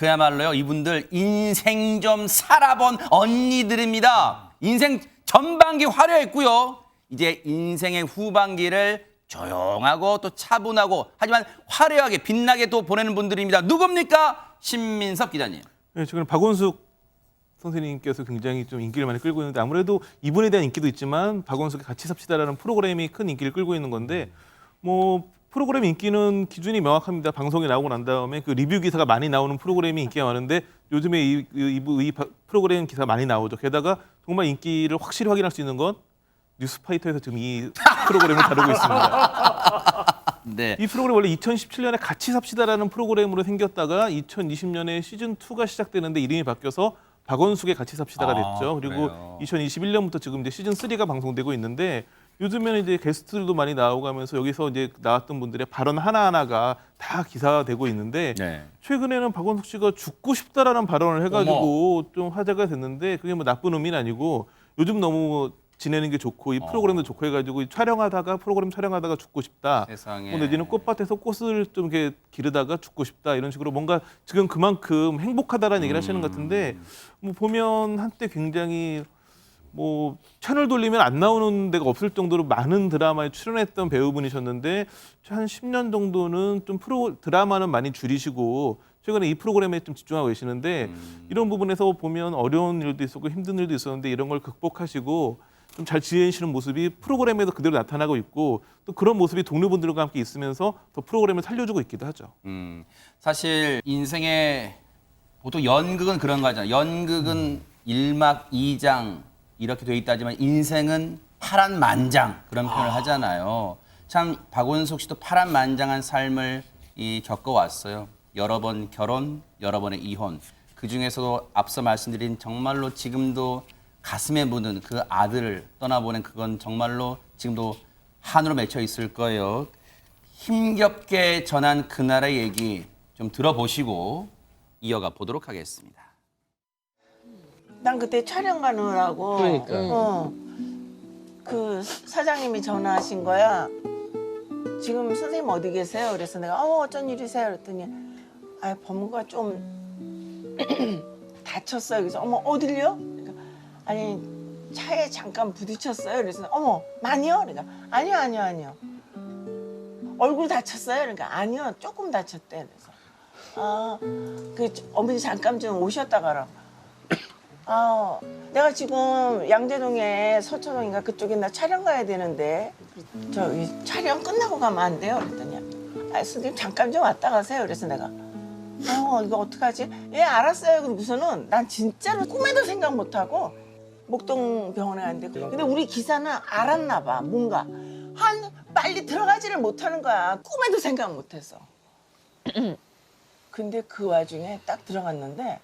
그야말로요, 이분들 인생 좀 살아본 언니들입니다. 인생 전반기 화려했고요. 이제 인생의 후반기를 조용하고 또 차분하고 하지만 화려하게 빛나게 또 보내는 분들입니다. 누굽니까? 신민섭 기자님. 네, 지금 박원숙 선생님께서 굉장히 좀 인기를 많이 끌고 있는데 아무래도 이분에 대한 인기도 있지만 박원숙의 같이 삽시다라는 프로그램이 큰 인기를 끌고 있는 건데 뭐 프로그램 인기는 기준이 명확합니다. 방송에 나오고 난 다음에 그 리뷰 기사가 많이 나오는 프로그램이 인기가 많은데 요즘에 이 프로그램 기사가 많이 나오죠. 게다가 정말 인기를 확실히 확인할 수 있는 건 뉴스파이터에서 지금 이 프로그램을 다루고 있습니다. 네. 이 프로그램 원래 2017년에 같이 삽시다라는 프로그램으로 생겼다가 2020년에 시즌 2가 시작되는데 이름이 바뀌어서 박원숙의 같이 삽시다가 됐죠. 그리고 그래요. 2021년부터 지금 이제 시즌 3가 방송되고 있는데 요즘에는 이제 게스트들도 많이 나오가면서 여기서 이제 나왔던 분들의 발언 하나하나가 다 기사화되고 있는데 네. 최근에는 박원숙 씨가 죽고 싶다라는 발언을 해가지고 좀 화제가 됐는데 그게 뭐 나쁜 의미는 아니고 요즘 너무 지내는 게 좋고 이 프로그램도 좋고 해가지고 프로그램 촬영하다가 죽고 싶다. 세상에. 뭐 내지는 꽃밭에서 꽃을 좀 이렇게 기르다가 죽고 싶다 이런 식으로 뭔가 지금 그만큼 행복하다라는 얘기를 하시는 것 같은데 뭐 보면 한때 굉장히 뭐 채널 돌리면 안 나오는 데가 없을 정도로 많은 드라마에 출연했던 배우분이셨는데 한 10년 정도는 좀 드라마는 많이 줄이시고 최근에 이 프로그램에 좀 집중하고 계시는데 이런 부분에서 보면 어려운 일도 있었고 힘든 일도 있었는데 이런 걸 극복하시고 좀 잘 지내시는 모습이 프로그램에도 그대로 나타나고 있고 또 그런 모습이 동료분들과 함께 있으면서 더 프로그램을 살려주고 있기도 하죠. 사실 인생에 보통 연극은 그런 거 하잖아요. 연극은 1막 2장 이렇게 돼 있다지만 인생은 파란만장 그런 표현을 하잖아요. 참 박원숙 씨도 파란만장한 삶을 겪어왔어요. 여러 번 결혼, 여러 번의 이혼. 그중에서도 앞서 말씀드린 정말로 지금도 가슴에 묻은 그 아들을 떠나보낸 그건 정말로 지금도 한으로 맺혀 있을 거예요. 힘겹게 전한 그날의 얘기 좀 들어보시고 이어가 보도록 하겠습니다. 난 그때 촬영 가느라고 그러니까. 그 사장님이 전화하신 거야. 지금 선생님 어디 계세요? 그래서 내가 어쩐 일이세요? 그랬더니 법무가 좀 다쳤어요. 그래서 어딜요? 그러니까 아니 차에 잠깐 부딪혔어요. 그래서 많이요? 그러니까 아니요. 얼굴 다쳤어요? 그러니까 아니요, 조금 다쳤대. 그래서 그 어머니 잠깐 좀 오셨다 가라. 내가 지금 양재동에 서초동인가 그쪽에 나 촬영 가야 되는데 저기 촬영 끝나고 가면 안 돼요? 그랬더니 선생님 잠깐 좀 왔다 가세요. 그래서 내가 이거 어떡하지? 예, 알았어요. 그러고서는 난 진짜로 꿈에도 생각 못하고 목동병원에 갔는데 근데 우리 기사는 알았나 봐. 뭔가 빨리 들어가지를 못하는 거야. 꿈에도 생각 못해서. 근데 그 와중에 딱 들어갔는데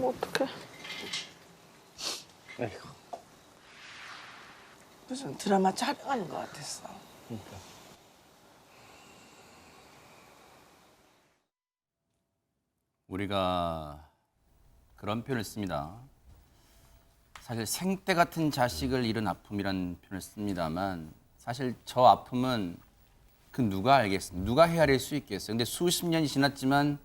어떡해. 아이고. 무슨 드라마 촬영하는 것 같았어. 우리가 그런 표현을 씁니다. 사실 생떼 같은 자식을 잃은 아픔이라는 표현을 씁니다만 사실 저 아픔은 그 누가 알겠습니까? 누가 헤아릴 수 있겠어요? 근데 수십 년이 지났지만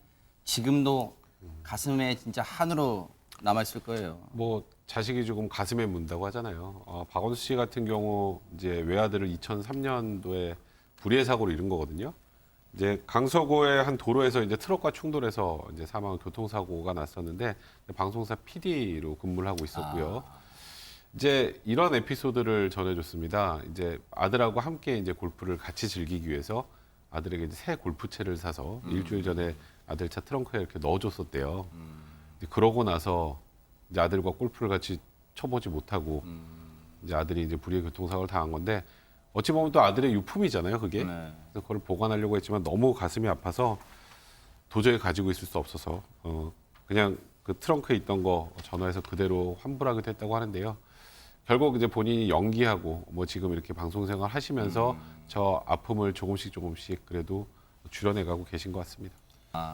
지금도 가슴에 진짜 한으로 남아있을 거예요. 뭐 자식이 조금 가슴에 문다고 하잖아요. 박원숙 씨 같은 경우 이제 외아들을 2003년도에 불의의 사고로 잃은 거거든요. 이제 강서구의 한 도로에서 이제 트럭과 충돌해서 이제 사망 교통사고가 났었는데 방송사 PD로 근무를 하고 있었고요. 이제 이런 에피소드를 전해줬습니다. 이제 아들하고 함께 이제 골프를 같이 즐기기 위해서 아들에게 이제 새 골프채를 사서 일주일 전에 아들 차 트렁크에 이렇게 넣어줬었대요. 이제 그러고 나서 이제 아들과 골프를 같이 쳐보지 못하고 이제 아들이 이제 불의의 교통사고를 당한 건데 어찌 보면 또 아들의 유품이잖아요, 그게. 네. 그래서 그걸 보관하려고 했지만 너무 가슴이 아파서 도저히 가지고 있을 수 없어서 그냥 그 트렁크에 있던 거 전화해서 그대로 환불하기도 했다고 하는데요. 결국 이제 본인이 연기하고 뭐 지금 이렇게 방송 생활 하시면서 저 아픔을 조금씩 그래도 줄여내가고 계신 것 같습니다.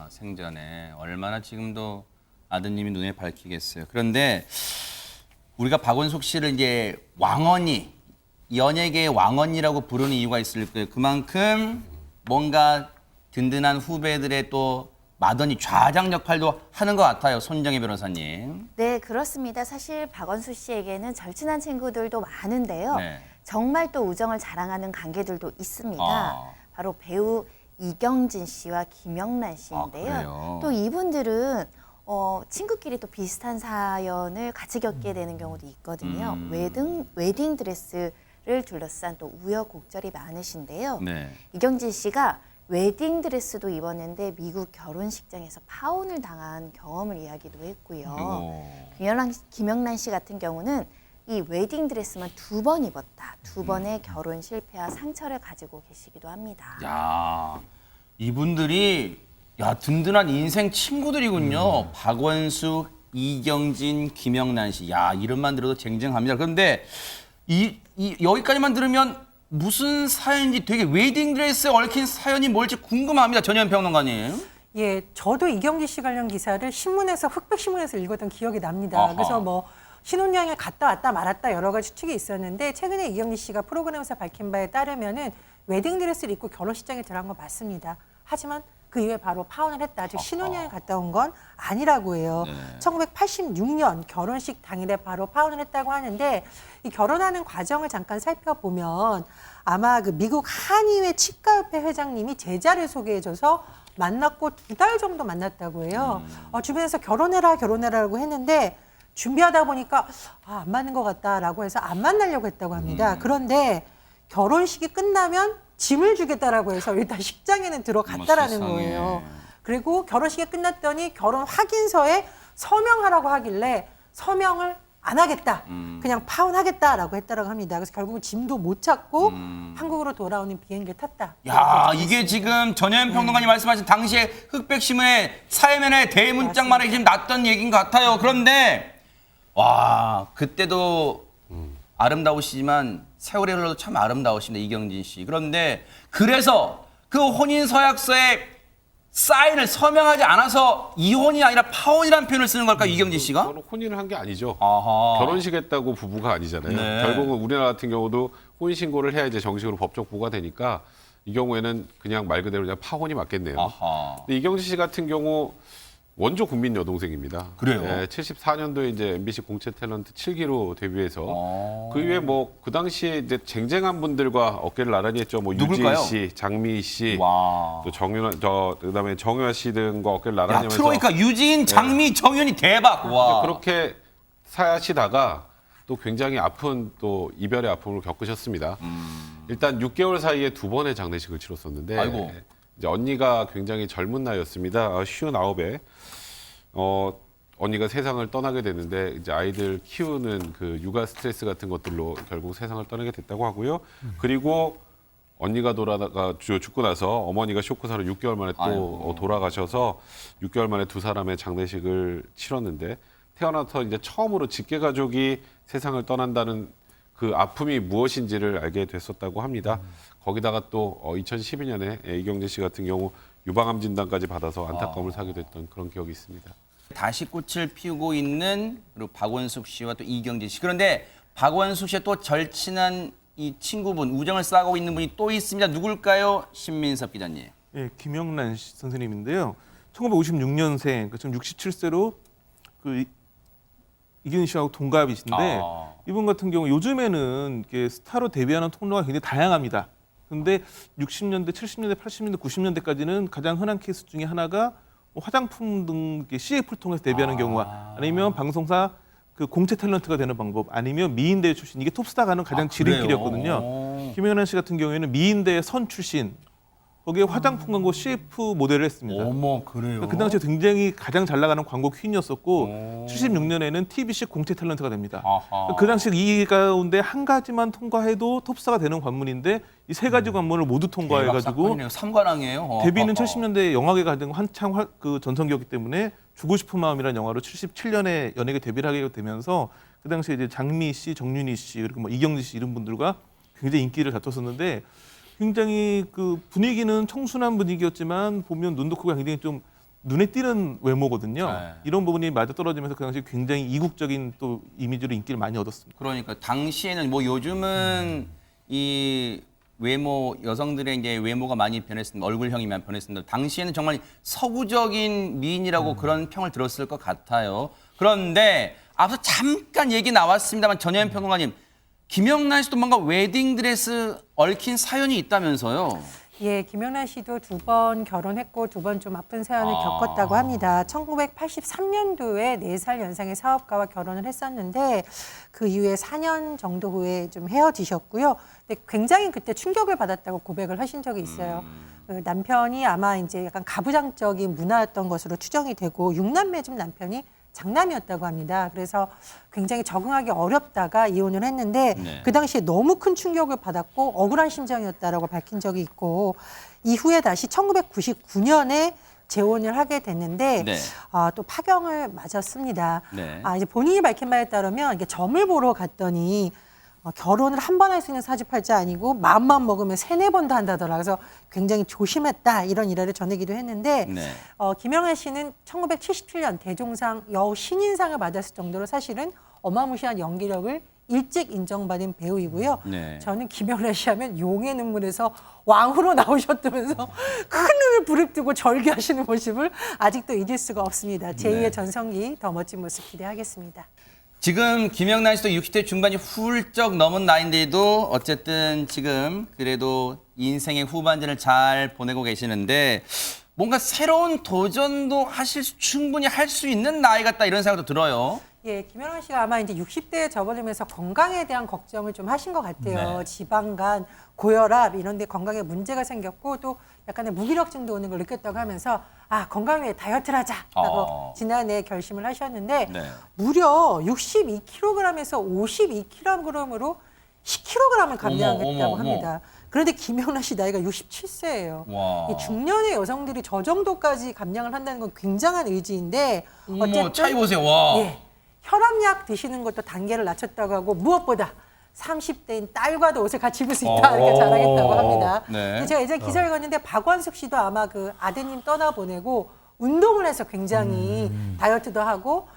생전에 얼마나 지금도 아드님이 눈에 밝히겠어요. 그런데 우리가 박원숙 씨를 이제 왕언니, 연예계의 왕언니라고 부르는 이유가 있을 거예요. 그만큼 뭔가 든든한 후배들의 또 마더니 좌장 역할도 하는 것 같아요. 손정혜 변호사님. 네, 그렇습니다. 사실 박원수 씨에게는 절친한 친구들도 많은데요. 네. 정말 또 우정을 자랑하는 관계들도 있습니다. 아. 바로 배우 이경진 씨와 김영란 씨인데요. 그래요? 또 이분들은 친구끼리 또 비슷한 사연을 같이 겪게 되는 경우도 있거든요. 웨딩 드레스를 둘러싼 또 우여곡절이 많으신데요. 네. 이경진 씨가 웨딩 드레스도 입었는데 미국 결혼식장에서 파혼을 당한 경험을 이야기도 했고요. 김영란 씨 같은 경우는 이 웨딩 드레스만 2번 입었다. 2번의 결혼 실패와 상처를 가지고 계시기도 합니다. 야, 이분들이 든든한 인생 친구들이군요. 박원숙, 이경진, 김영란 씨. 야, 이름만 들어도 쟁쟁합니다. 그런데 여기까지만 들으면 무슨 사연인지 되게 웨딩드레스에 얽힌 사연이 뭘지 궁금합니다. 전현 평론가님. 예, 저도 이경진 씨 관련 기사를 신문에서 흑백신문에서 읽었던 기억이 납니다. 아하. 그래서 뭐 신혼여행을 갔다 왔다 말았다 여러 가지 추측이 있었는데 최근에 이경진 씨가 프로그램에서 밝힌 바에 따르면은 웨딩드레스를 입고 결혼식장에 들어간 건 맞습니다. 하지만 그 이후에 바로 파혼을 했다. 즉 신혼여행 갔다 온 건 아니라고 해요. 1986년 결혼식 당일에 바로 파혼을 했다고 하는데 이 결혼하는 과정을 잠깐 살펴보면 아마 그 미국 한의회 치과협회 회장님이 제자를 소개해줘서 만났고 2달 정도 만났다고 해요. 주변에서 결혼해라고 했는데 준비하다 보니까 안 맞는 것 같다라고 해서 안 만나려고 했다고 합니다. 그런데 결혼식이 끝나면 짐을 주겠다라고 해서 일단 식장에는 들어갔다라는 거예요. 그리고 결혼식이 끝났더니 결혼 확인서에 서명하라고 하길래 서명을 안 하겠다. 그냥 파혼하겠다라고 했다라고 합니다. 그래서 결국은 짐도 못 찾고 한국으로 돌아오는 비행기를 탔다. 야, 이게 지금 전현 평론가님 말씀하신 당시에 흑백신문의 사회면에 대문짝만하게 지금 났던 얘기인 것 같아요. 그런데 와, 그때도 아름다우시지만 세월이 흘러도 참 아름다우십니다. 이경진 씨. 그런데 그래서 그 혼인 서약서에 사인을 서명하지 않아서 이혼이 아니라 파혼이라는 표현을 쓰는 걸까요? 이경진 씨가? 그거는 혼인을 한 게 아니죠. 아하. 결혼식 했다고 부부가 아니잖아요. 네. 결국은 우리나라 같은 경우도 혼인 신고를 해야 이제 정식으로 법적 부부가 되니까 이 경우에는 그냥 말 그대로 그냥 파혼이 맞겠네요. 아하. 근데 이경진 씨 같은 경우 원조 국민 여동생입니다. 그래요? 네, 74년도에 이제 MBC 공채 탤런트 7기로 데뷔해서 그 이후에 뭐 그 당시에 이제 쟁쟁한 분들과 어깨를 나란히 했죠. 뭐 누굴까요? 유진 씨, 장미희 씨, 와. 또 그다음에 정유아 씨 등과 어깨를 나란히 야, 하면서 트로이카 유진, 장미, 정윤이 대박. 와. 그렇게 사시다가 또 굉장히 아픈 또 이별의 아픔을 겪으셨습니다. 일단 6개월 사이에 2번의 장례식을 치렀었는데 아이고. 이제 언니가 굉장히 젊은 나이였습니다. 59에 언니가 세상을 떠나게 됐는데 이제 아이들 키우는 그 육아 스트레스 같은 것들로 결국 세상을 떠나게 됐다고 하고요. 그리고 언니가 죽고 나서 어머니가 쇼크사로 6개월 만에 또 아이고. 돌아가셔서 6개월 만에 두 사람의 장례식을 치렀는데 태어나서 이제 처음으로 직계 가족이 세상을 떠난다는 그 아픔이 무엇인지를 알게 됐었다고 합니다. 거기다가 또 2012년에 이경재 씨 같은 경우 유방암 진단까지 받아서 안타까움을 사게 됐던 그런 기억이 있습니다. 다시 꽃을 피우고 있는 그리고 박원숙 씨와 또 이경진 씨. 그런데 박원숙 씨의 또 절친한 이 친구분, 우정을 쌓고 있는 분이 또 있습니다. 누굴까요? 신민섭 기자님. 예, 김영란 선생님인데요. 1956년생, 지금 67세로 이경진 씨하고 동갑이신데 이분 같은 경우 요즘에는 이렇게 스타로 데뷔하는 통로가 굉장히 다양합니다. 근데 60년대, 70년대, 80년대, 90년대까지는 가장 흔한 케이스 중에 하나가 뭐 화장품 등 CF를 통해서 데뷔하는 경우와 아니면 방송사 그 공채 탤런트가 되는 방법 아니면 미인대 출신 이게 톱스타 가는 가장 지름길이었거든요. 김영란 씨 같은 경우에는 미인대 선 출신 거기에 화장품 광고 CF 모델을 했습니다. 어머, 그래요? 그 당시에 굉장히 가장 잘 나가는 광고 퀸이었었고 76년에는 TBC 공채 탤런트가 됩니다. 아하. 그 당시 이 가운데 한 가지만 통과해도 톱스타가 되는 관문인데 이 세 가지 관문을 모두 통과해가지고 삼관왕이에요. 데뷔는 70년대 영화계가 한창 그 전성기였기 때문에 주고 싶은 마음이라는 영화로 77년에 연예계 데뷔를 하게 되면서 그 당시에 이제 장미 씨, 정윤희 씨 그리고 뭐 이경진 씨 이런 분들과 굉장히 인기를 다퉜었는데 굉장히 그 분위기는 청순한 분위기였지만 보면 눈도 크고 굉장히 좀 눈에 띄는 외모거든요. 네. 이런 부분이 맞아 떨어지면서 그 당시 굉장히 이국적인 또 이미지로 인기를 많이 얻었습니다. 그러니까 당시에는 뭐 요즘은 이 외모 여성들의 이제 외모가 많이 변했습니다. 얼굴형이 많이 변했습니다. 당시에는 정말 서구적인 미인이라고 그런 평을 들었을 것 같아요. 그런데 앞서 잠깐 얘기 나왔습니다만 전혜연 평론가님, 김영란 씨도 뭔가 웨딩드레스 얽힌 사연이 있다면서요? 예, 김영란 씨도 2번 결혼했고 2번 좀 아픈 사연을 겪었다고 합니다. 1983년도에 4살 연상의 사업가와 결혼을 했었는데 그 이후에 4년 정도 후에 좀 헤어지셨고요. 근데 굉장히 그때 충격을 받았다고 고백을 하신 적이 있어요. 그 남편이 아마 이제 약간 가부장적인 문화였던 것으로 추정이 되고 6남매 중 남편이 장남이었다고 합니다. 그래서 굉장히 적응하기 어렵다가 이혼을 했는데 네. 그 당시에 너무 큰 충격을 받았고 억울한 심정이었다라고 밝힌 적이 있고 이후에 다시 1999년에 재혼을 하게 됐는데 네. 또 파경을 맞았습니다. 네. 이제 본인이 밝힌 바에 따르면 이게 점을 보러 갔더니 결혼을 한 번 할 수 있는 사주팔자 아니고 마음만 먹으면 3-4번도 한다더라. 그래서 굉장히 조심했다 이런 일화를 전하기도 했는데 네. 김영란 씨는 1977년 대종상 여신인상을 받았을 정도로 사실은 어마무시한 연기력을 일찍 인정받은 배우이고요. 네. 저는 김영란 씨 하면 용의 눈물에서 왕으로 나오셨다면서 큰 눈을 부릅뜨고 절규하시는 모습을 아직도 잊을 수가 없습니다. 제2의 네. 전성기 더 멋진 모습 기대하겠습니다. 지금 김영란 씨도 60대 중반이 훌쩍 넘은 나이인데도 어쨌든 지금 그래도 인생의 후반전을 잘 보내고 계시는데 뭔가 새로운 도전도 충분히 할 수 있는 나이 같다 이런 생각도 들어요. 예, 김연아 씨가 아마 이제 60대에 접어들면서 건강에 대한 걱정을 좀 하신 것 같아요. 네. 지방간, 고혈압 이런 데 건강에 문제가 생겼고 또 약간의 무기력증도 오는 걸 느꼈다고 하면서 건강 위해 다이어트를 하자라고 지난해 결심을 하셨는데 네. 무려 62kg에서 52kg으로 10kg을 감량했다고 어머. 합니다. 그런데 김연아 씨 나이가 67세예요. 와. 이 중년의 여성들이 저 정도까지 감량을 한다는 건 굉장한 의지인데 어머, 차이 보세요. 와. 예, 혈압약 드시는 것도 단계를 낮췄다고 하고 무엇보다 30대인 딸과도 옷을 같이 입을 수 있다 이렇게 자랑했다고 합니다. 네. 근데 제가 예전에 기사를 봤는데 박완숙 씨도 아마 그 아드님 떠나보내고 운동을 해서 굉장히 다이어트도 하고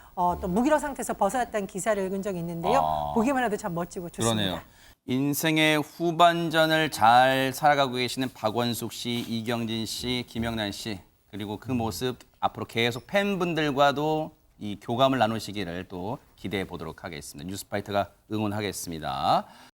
또 무기력 상태에서 벗어났다는 기사를 읽은 적이 있는데요. 보기만 해도 참 멋지고 좋습니다. 그러네요. 인생의 후반전을 잘 살아가고 계시는 박원숙 씨, 이경진 씨, 김영란 씨 그리고 그 모습 앞으로 계속 팬분들과도 이 교감을 나누시기를 또 기대해 보도록 하겠습니다. 뉴스파이터가 응원하겠습니다.